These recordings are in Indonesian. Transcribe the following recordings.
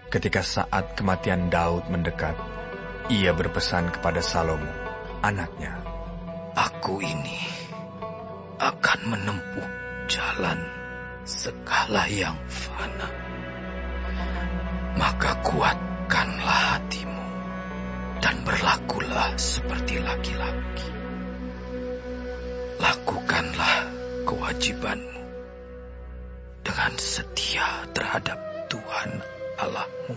Ketika saat kematian Daud mendekat, ia berpesan kepada Salomo, anaknya, "Aku ini akan menempuh jalan segala yang fana. Maka kuatkanlah hatimu dan berlakulah seperti laki-laki. Lakukanlah kewajibanmu dengan setia terhadap Tuhan Allahmu,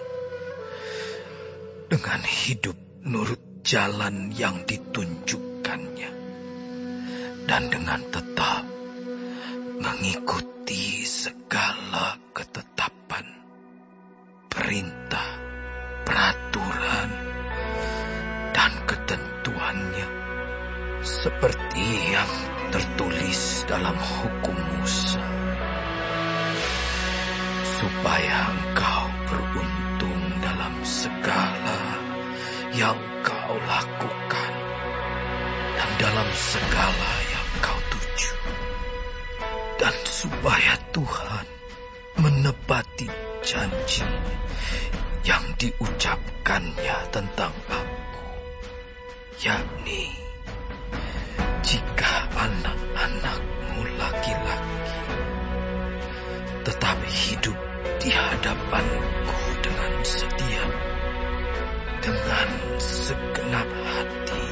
dengan hidup nurut jalan yang ditunjukkannya, dan dengan tetap mengikuti segala ketetapan, perintah, peraturan, dan ketentuannya, seperti yang tertulis dalam hukum Musa, supaya engkau beruntung dalam segala yang kau lakukan dan dalam segala yang kau tuju, dan supaya Tuhan menepati janji yang diucapkannya tentang aku, yakni jika anak-anakmu laki-laki tetap hidup di hadapanku dengan setia, dengan segenap hati,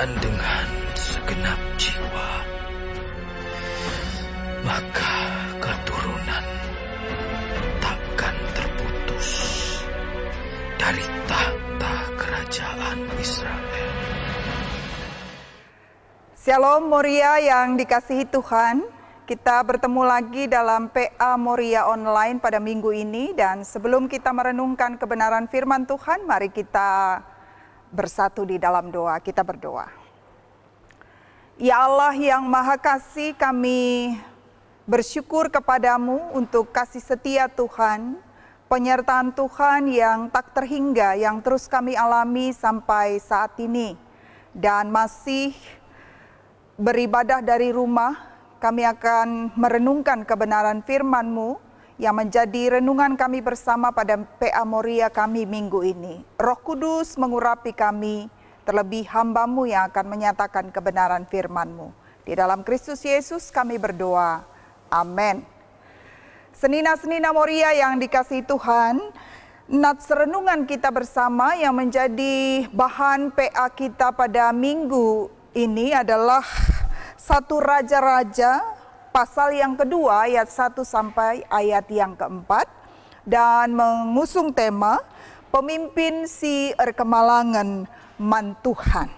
dan dengan segenap jiwa, maka keturunan takkan terputus dari tahta kerajaan Israel." Shalom Moria yang dikasihi Tuhan, kita bertemu lagi dalam PA Moria Online pada minggu ini, dan sebelum kita merenungkan kebenaran firman Tuhan, mari kita bersatu di dalam doa. Kita berdoa. Ya Allah yang Maha Kasih, kami bersyukur kepadamu untuk kasih setia Tuhan, penyertaan Tuhan yang tak terhingga, yang terus kami alami sampai saat ini, dan masih beribadah dari rumah. Kami akan merenungkan kebenaran firman-Mu yang menjadi renungan kami bersama pada PA Moria kami minggu ini. Roh Kudus mengurapi kami, terlebih hamba-Mu yang akan menyatakan kebenaran firman-Mu. Di dalam Kristus Yesus kami berdoa. Amin. Senina-senina Moria yang dikasihi Tuhan, nats renungan kita bersama yang menjadi bahan PA kita pada minggu ini adalah 1 Raja-Raja pasal yang kedua ayat 1 sampai ayat yang keempat, dan mengusung tema pemimpin si Erkemalangan Mantuhan.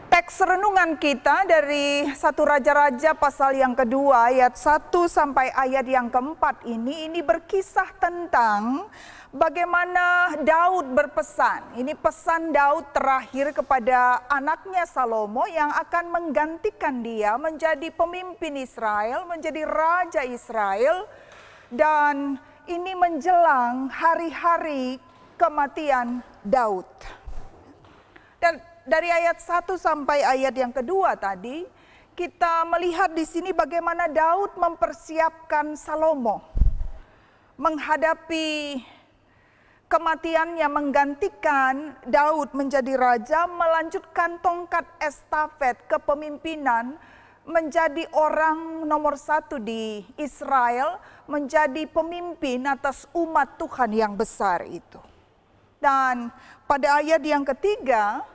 Teks renungan kita dari 1 Raja-Raja pasal yang kedua ayat 1 sampai ayat yang keempat ini berkisah tentang bagaimana Daud berpesan. Ini pesan Daud terakhir kepada anaknya Salomo yang akan menggantikan dia menjadi pemimpin Israel, menjadi raja Israel. Dan ini menjelang hari-hari kematian Daud. Dan dari ayat 1 sampai ayat yang kedua tadi, kita melihat di sini bagaimana Daud mempersiapkan Salomo menghadapi kematiannya, menggantikan Daud menjadi raja, melanjutkan tongkat estafet kepemimpinan, menjadi orang nomor 1 di Israel, menjadi pemimpin atas umat Tuhan yang besar itu. Dan pada ayat yang ketiga,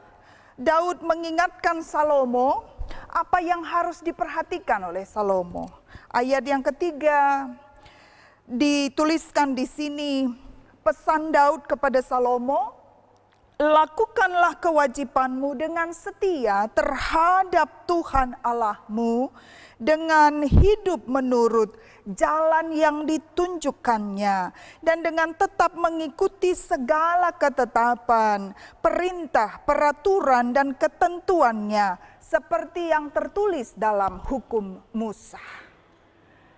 Daud mengingatkan Salomo apa yang harus diperhatikan oleh Salomo. Ayat yang ketiga dituliskan di sini, pesan Daud kepada Salomo, lakukanlah kewajibanmu dengan setia terhadap Tuhan Allahmu, dengan hidup menurut jalan yang ditunjukkannya, dan dengan tetap mengikuti segala ketetapan, perintah, peraturan, dan ketentuannya, seperti yang tertulis dalam hukum Musa.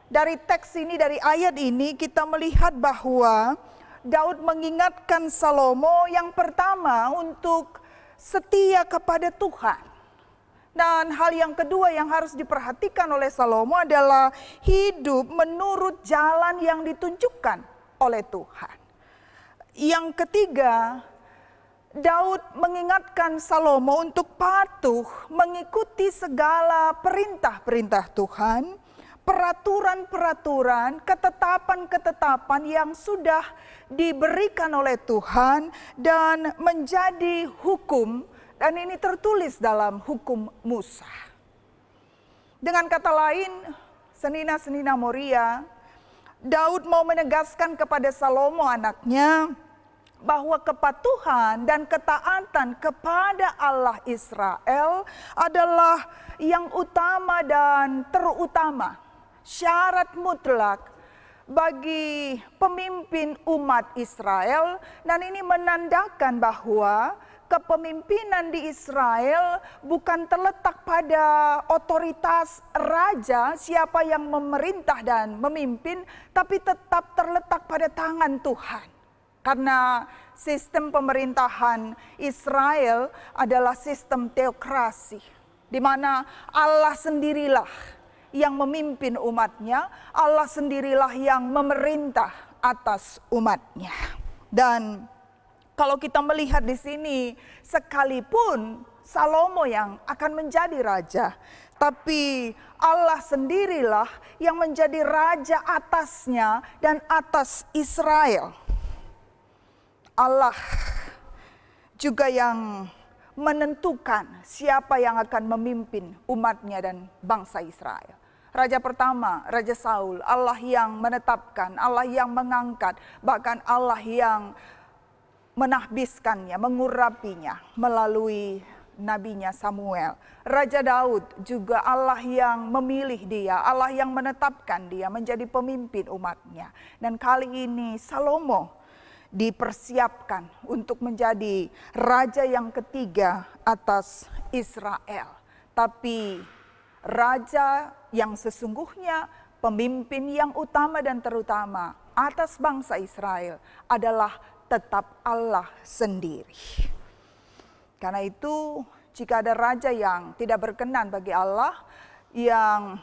Dari teks ini, dari ayat ini, kita melihat bahwa Daud mengingatkan Salomo yang pertama untuk setia kepada Tuhan. Dan hal yang kedua yang harus diperhatikan oleh Salomo adalah hidup menurut jalan yang ditunjukkan. oleh Tuhan. Yang ketiga, Daud mengingatkan Salomo untuk patuh mengikuti segala perintah-perintah Tuhan, peraturan-peraturan, ketetapan-ketetapan yang sudah diberikan oleh Tuhan dan menjadi hukum, dan ini tertulis dalam hukum Musa. Dengan kata lain, senina-senina Moria, Daud mau menegaskan kepada Salomo anaknya bahwa kepatuhan dan ketaatan kepada Allah Israel adalah yang utama dan terutama, syarat mutlak bagi pemimpin umat Israel, dan ini menandakan bahwa kepemimpinan di Israel bukan terletak pada otoritas raja, siapa yang memerintah dan memimpin, tapi tetap terletak pada tangan Tuhan. Karena sistem pemerintahan Israel adalah sistem teokrasi, di mana Allah sendirilah yang memimpin umatnya, Allah sendirilah yang memerintah atas umatnya. Dan kalau kita melihat di sini, sekalipun Salomo yang akan menjadi raja, tapi Allah sendirilah yang menjadi raja atasnya dan atas Israel. Allah juga yang menentukan siapa yang akan memimpin umatnya dan bangsa Israel. Raja pertama, Raja Saul, Allah yang menetapkan, Allah yang mengangkat, bahkan Allah yang menahbiskannya, mengurapinya melalui nabinya Samuel. Raja Daud juga Allah yang memilih dia, Allah yang menetapkan dia menjadi pemimpin umatnya. Dan kali ini Salomo dipersiapkan untuk menjadi raja yang ketiga atas Israel. Tapi raja yang sesungguhnya, pemimpin yang utama dan terutama atas bangsa Israel adalah tetap Allah sendiri. Karena itu, jika ada raja yang tidak berkenan bagi Allah, yang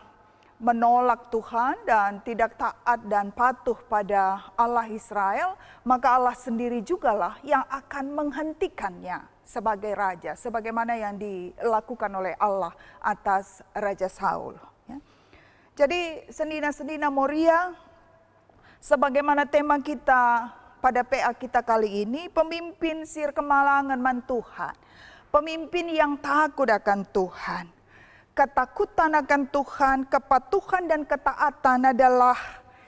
menolak Tuhan dan tidak taat dan patuh pada Allah Israel, maka Allah sendiri jugalah yang akan menghentikannya sebagai raja, sebagaimana yang dilakukan oleh Allah atas Raja Saul. Jadi, senina-senina Moria, sebagaimana tema kita pada PA kita kali ini, pemimpin sir kemalangan man Tuhan. Pemimpin yang takut akan Tuhan. Ketakutan akan Tuhan, kepatuhan dan ketaatan adalah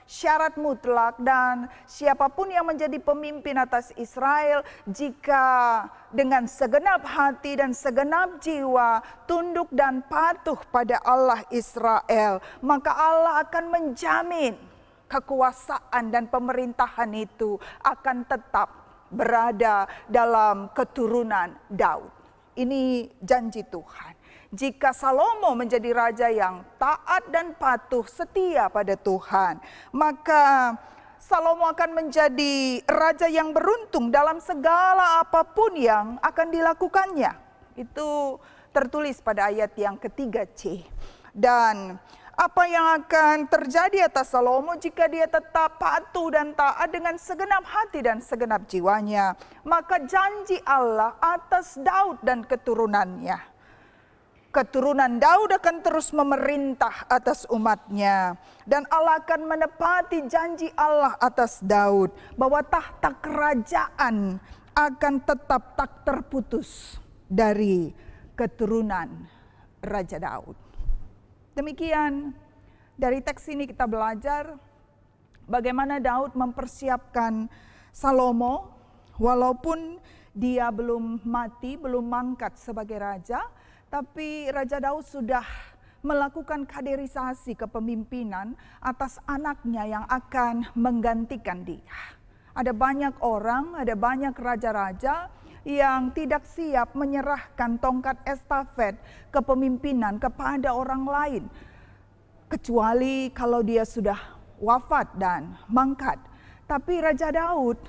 syarat mutlak, dan siapapun yang menjadi pemimpin atas Israel, jika dengan segenap hati dan segenap jiwa tunduk dan patuh pada Allah Israel, maka Allah akan menjamin kekuasaan dan pemerintahan itu akan tetap berada dalam keturunan Daud. Ini janji Tuhan. Jika Salomo menjadi raja yang taat dan patuh setia pada Tuhan, maka Salomo akan menjadi raja yang beruntung dalam segala apapun yang akan dilakukannya. Itu tertulis pada ayat yang ketiga C. Dan apa yang akan terjadi atas Salomo jika dia tetap patuh dan taat dengan segenap hati dan segenap jiwanya? Maka janji Allah atas Daud dan keturunannya. Keturunan Daud akan terus memerintah atas umatnya. Dan Allah akan menepati janji Allah atas Daud, bahwa tahta kerajaan akan tetap tak terputus dari keturunan Raja Daud. Demikian, dari teks ini kita belajar bagaimana Daud mempersiapkan Salomo, walaupun dia belum mati, belum mangkat sebagai raja, tapi Raja Daud sudah melakukan kaderisasi kepemimpinan atas anaknya yang akan menggantikan dia. Ada banyak orang, ada banyak raja-raja yang tidak siap menyerahkan tongkat estafet kepemimpinan kepada orang lain, kecuali kalau dia sudah wafat dan mangkat. Tapi Raja Daud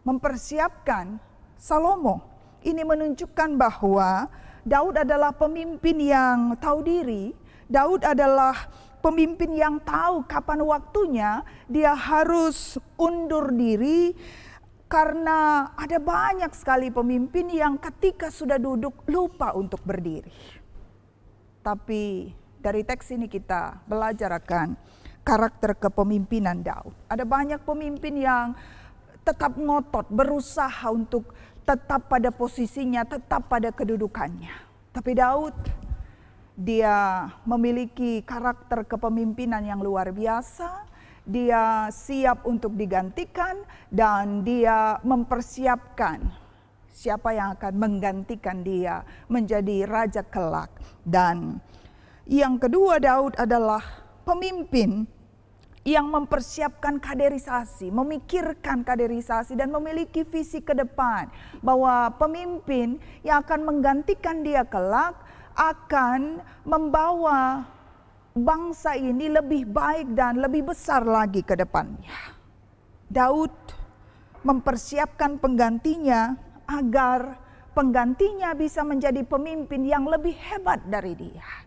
mempersiapkan Salomo. Ini menunjukkan bahwa Daud adalah pemimpin yang tahu diri. Daud adalah pemimpin yang tahu kapan waktunya dia harus undur diri, karena ada banyak sekali pemimpin yang ketika sudah duduk lupa untuk berdiri. Tapi dari teks ini kita belajar akan karakter kepemimpinan Daud. Ada banyak pemimpin yang tetap ngotot, berusaha untuk tetap pada posisinya, tetap pada kedudukannya. Tapi Daud, dia memiliki karakter kepemimpinan yang luar biasa. Dia siap untuk digantikan dan dia mempersiapkan siapa yang akan menggantikan dia menjadi raja kelak. Dan yang kedua, Daud adalah pemimpin yang mempersiapkan kaderisasi, memikirkan kaderisasi dan memiliki visi ke depan. Bahwa pemimpin yang akan menggantikan dia kelak akan membawa bangsa ini lebih baik dan lebih besar lagi ke depannya. Daud mempersiapkan penggantinya agar penggantinya bisa menjadi pemimpin yang lebih hebat dari dia.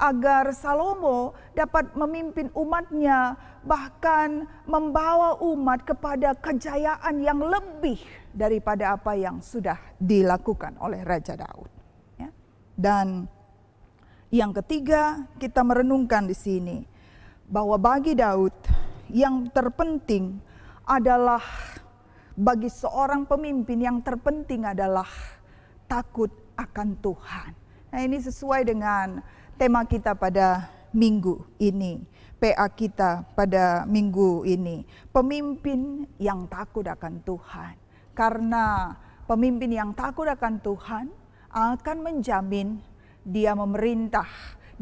Agar Salomo dapat memimpin umatnya, bahkan membawa umat kepada kejayaan yang lebih daripada apa yang sudah dilakukan oleh Raja Daud. Ya. Dan yang ketiga, kita merenungkan di sini bahwa bagi Daud yang terpenting adalah, bagi seorang pemimpin yang terpenting adalah takut akan Tuhan. Nah, ini sesuai dengan tema kita pada minggu ini, PA kita pada minggu ini, pemimpin yang takut akan Tuhan. Karena pemimpin yang takut akan Tuhan akan menjamin dia memerintah,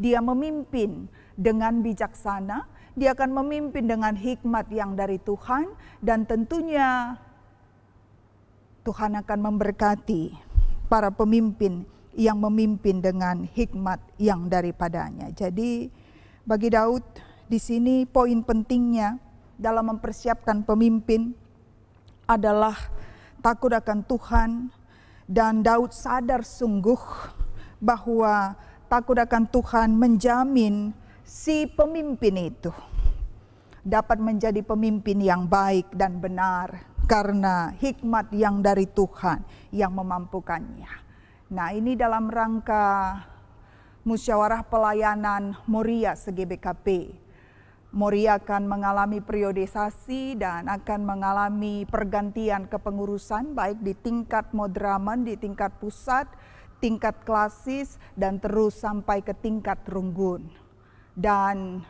dia memimpin dengan bijaksana, dia akan memimpin dengan hikmat yang dari Tuhan, dan tentunya Tuhan akan memberkati para pemimpin yang memimpin dengan hikmat yang daripadanya. Jadi bagi Daud di sini poin pentingnya dalam mempersiapkan pemimpin adalah takut akan Tuhan, dan Daud sadar sungguh bahwa takut akan Tuhan menjamin si pemimpin itu dapat menjadi pemimpin yang baik dan benar karena hikmat yang dari Tuhan yang memampukannya. Nah, ini dalam rangka musyawarah pelayanan Moria se-GBKP. Moria akan mengalami periodisasi dan akan mengalami pergantian kepengurusan baik di tingkat Madraman, di tingkat pusat, tingkat klasis, dan terus sampai ke tingkat runggun. Dan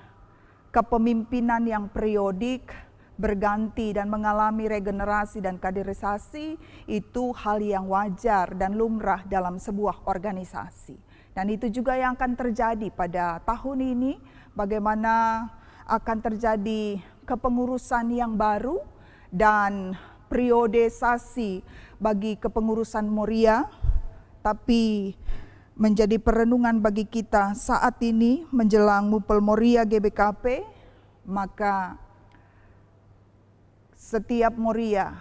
kepemimpinan yang periodik, berganti dan mengalami regenerasi dan kaderisasi itu hal yang wajar dan lumrah dalam sebuah organisasi. Dan itu juga yang akan terjadi pada tahun ini, bagaimana akan terjadi kepengurusan yang baru dan periodisasi bagi kepengurusan Moria. Tapi menjadi perenungan bagi kita saat ini menjelang Mupel Moria GBKP, maka setiap Moria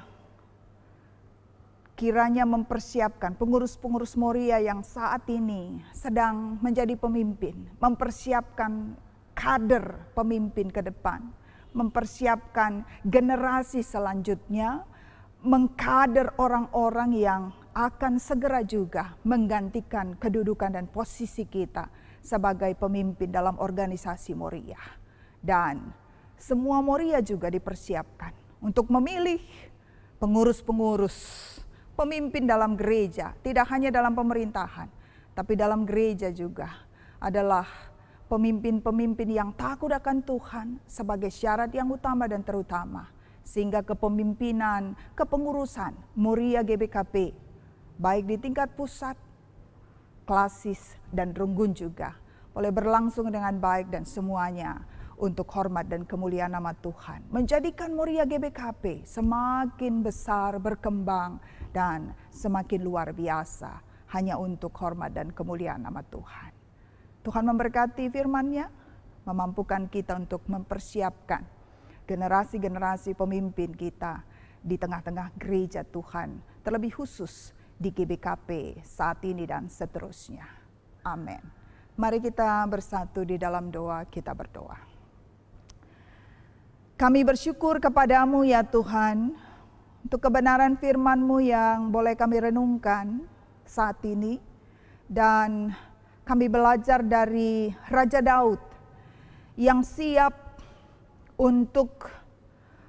kiranya mempersiapkan pengurus-pengurus Moria yang saat ini sedang menjadi pemimpin, mempersiapkan kader pemimpin ke depan, mempersiapkan generasi selanjutnya, mengkader orang-orang yang akan segera juga menggantikan kedudukan dan posisi kita sebagai pemimpin dalam organisasi Moria. Dan semua Moria juga dipersiapkan untuk memilih pengurus-pengurus, pemimpin dalam gereja, tidak hanya dalam pemerintahan, tapi dalam gereja juga adalah pemimpin-pemimpin yang takut akan Tuhan sebagai syarat yang utama dan terutama. Sehingga kepemimpinan, kepengurusan Moria GBKP, baik di tingkat pusat, klasis, dan runggun juga, boleh berlangsung dengan baik dan semuanya untuk hormat dan kemuliaan nama Tuhan. Menjadikan Moria GBKP semakin besar, berkembang, dan semakin luar biasa hanya untuk hormat dan kemuliaan nama Tuhan. Tuhan memberkati firman-Nya, memampukan kita untuk mempersiapkan generasi-generasi pemimpin kita di tengah-tengah gereja Tuhan, terlebih khusus di GBKP saat ini dan seterusnya. Amin. Mari kita bersatu di dalam doa, kita berdoa. Kami bersyukur kepadamu ya Tuhan, untuk kebenaran firman-Mu yang boleh kami renungkan saat ini. Dan kami belajar dari Raja Daud yang siap untuk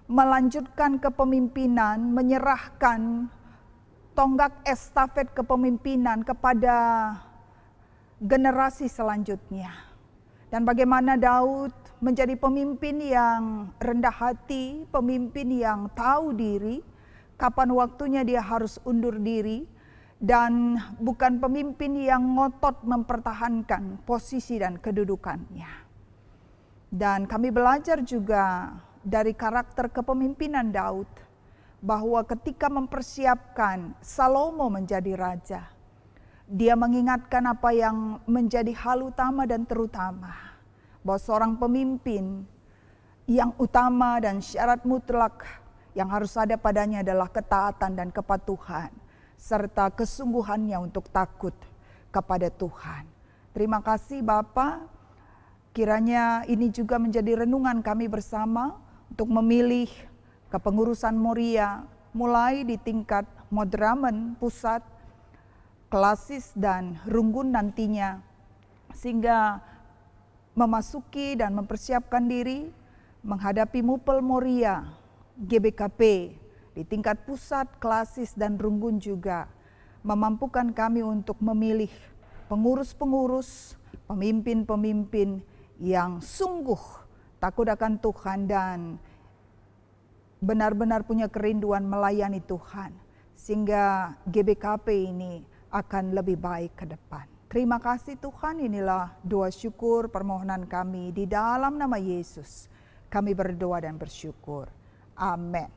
melanjutkan kepemimpinan, menyerahkan tonggak estafet kepemimpinan kepada generasi selanjutnya. Dan bagaimana Daud menjadi pemimpin yang rendah hati, pemimpin yang tahu diri, kapan waktunya dia harus undur diri, dan bukan pemimpin yang ngotot mempertahankan posisi dan kedudukannya. Dan kami belajar juga dari karakter kepemimpinan Daud, bahwa ketika mempersiapkan Salomo menjadi raja, dia mengingatkan apa yang menjadi hal utama dan terutama, bahwa seorang pemimpin yang utama dan syarat mutlak yang harus ada padanya adalah ketaatan dan kepatuhan, serta kesungguhannya untuk takut kepada Tuhan. Terima kasih Bapa, kiranya ini juga menjadi renungan kami bersama untuk memilih kepengurusan Moria, mulai di tingkat Madramen pusat, Klasis dan Runggun nantinya, sehingga memasuki dan mempersiapkan diri menghadapi Mupel Moria, GBKP di tingkat pusat, Klasis dan Runggun juga memampukan kami untuk memilih pengurus-pengurus, pemimpin-pemimpin yang sungguh takut akan Tuhan dan benar-benar punya kerinduan melayani Tuhan, sehingga GBKP ini akan lebih baik ke depan. Terima kasih Tuhan, inilah doa syukur permohonan kami di dalam nama Yesus. Kami berdoa dan bersyukur. Amin.